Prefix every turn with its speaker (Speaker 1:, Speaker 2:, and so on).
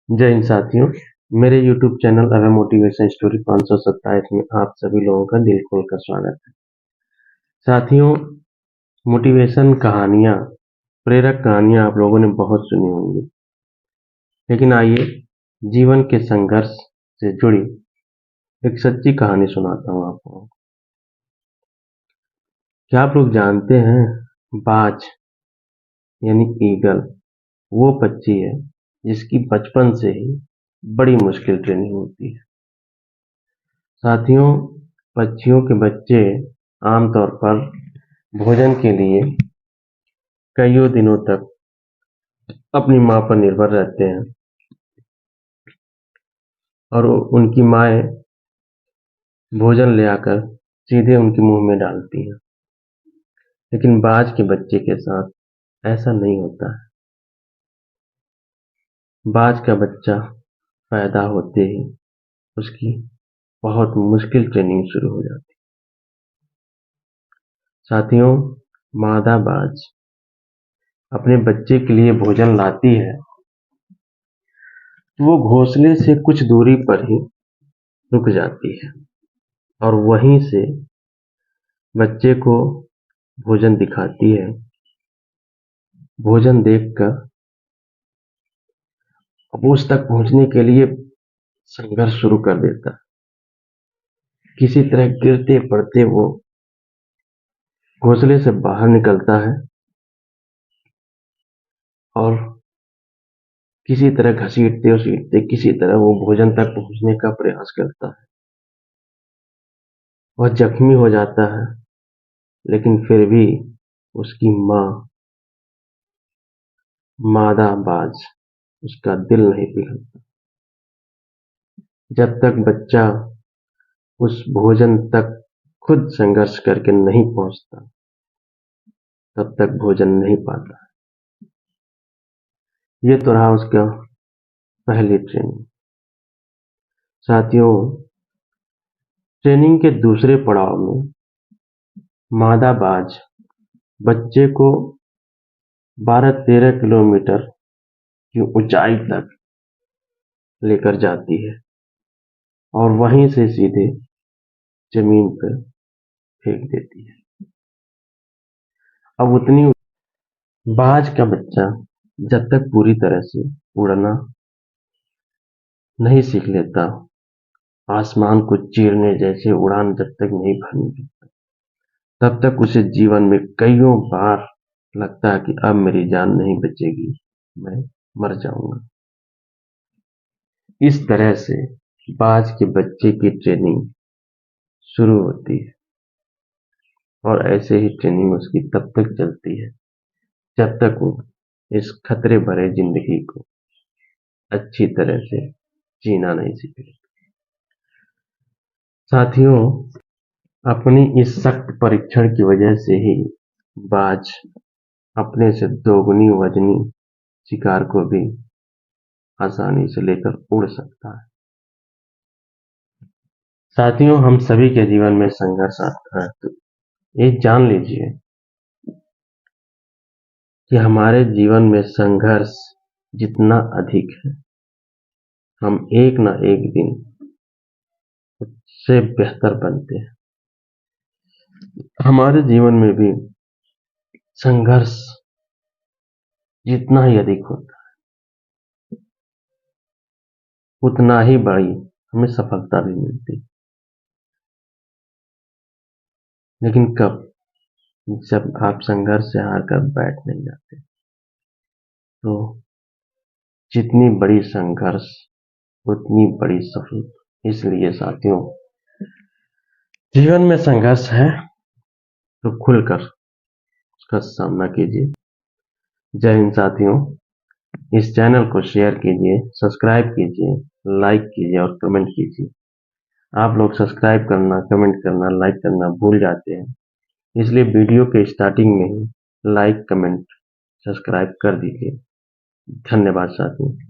Speaker 1: जय हिंद साथियों। मेरे YouTube channel away motivation story 527 में आप सभी लोगों का दिल खोलकर स्वागत है। साथियों, मोटिवेशन कहानियाँ, प्रेरक कहानियाँ आप लोगों ने बहुत सुनी होंगी, लेकिन आइए जीवन के संघर्ष से जुड़ी एक सच्ची कहानी सुनाता हूँ आपको। क्या आप लोग जानते हैं, बाज यानी ईगल वो पक्षी है जिसकी बचपन से ही बड़ी मुश्किल ट्रेनिंग होती है। साथियों, पक्षियों के बच्चे आमतौर पर भोजन के लिए कईयों दिनों तक अपनी माँ पर निर्भर रहते हैं और उनकी माएँ भोजन ले आकर सीधे उनके मुंह में डालती हैं। लेकिन बाज के बच्चे के साथ ऐसा नहीं होता है। बाज का बच्चा पैदा होते ही उसकी बहुत मुश्किल ट्रेनिंग शुरू हो जाती है। साथियों, मादा बाज अपने बच्चे के लिए भोजन लाती है तो वो घोंसले से कुछ दूरी पर ही रुक जाती है और वहीं से बच्चे को भोजन दिखाती है। भोजन देखकर अब उस तक पहुंचने के लिए संघर्ष शुरू कर देता है। किसी तरह गिरते पड़ते वो घोंसले से बाहर निकलता है और किसी तरह घसीटते उसीटते किसी तरह वो भोजन तक पहुंचने का प्रयास करता है। वह जख्मी हो जाता है, लेकिन फिर भी उसकी माँ मादा बाज उसका दिल नहीं पिघलता। जब तक बच्चा उस भोजन तक खुद संघर्ष करके नहीं पहुंचता, तब तक भोजन नहीं पाता। ये तो रहा उसका पहली ट्रेनिंग। साथियों, ट्रेनिंग के दूसरे पड़ाव में मादा बाज बच्चे को 12-13 किलोमीटर की ऊंचाई तक लेकर जाती है और वहीं से सीधे जमीन पर फेंक देती है। अब उतनी बाज का बच्चा जब तक पूरी तरह से उड़ना नहीं सीख लेता, आसमान को चीरने जैसे उड़ान जब तक नहीं भरने लगता, तब तक उसे जीवन में कईयों बार लगता है कि अब मेरी जान नहीं बचेगी, मैं मर जाऊंगा। इस तरह से बाज के बच्चे की ट्रेनिंग शुरू होती है और ऐसे ही ट्रेनिंग उसकी तब तक चलती है जब तक वो इस खतरे भरे जिंदगी को अच्छी तरह से जीना नहीं सीख लेता। साथियों, अपनी इस सख्त परीक्षण की वजह से ही बाज अपने से दोगुनी वजनी शिकार को भी आसानी से लेकर उड़ सकता है। साथियों, हम सभी के जीवन में संघर्ष आता है, तो ये जान लीजिए कि हमारे जीवन में संघर्ष जितना अधिक है, हम एक ना एक दिन उससे बेहतर बनते हैं। हमारे जीवन में भी संघर्ष जितना ही अधिक होता है, उतना ही बड़ी हमें सफलता भी मिलती है। लेकिन कब? जब आप संघर्ष से हार कर बैठ नहीं जाते। तो जितनी बड़ी संघर्ष उतनी बड़ी सफलता। इसलिए साथियों, जीवन में संघर्ष है तो खुलकर उसका सामना कीजिए। जय हिंद साथियों। इस चैनल को शेयर कीजिए, सब्सक्राइब कीजिए, लाइक कीजिए और कमेंट कीजिए। आप लोग सब्सक्राइब करना, कमेंट करना, लाइक करना भूल जाते हैं, इसलिए वीडियो के स्टार्टिंग में ही लाइक, कमेंट, सब्सक्राइब कर दीजिए। धन्यवाद साथियों।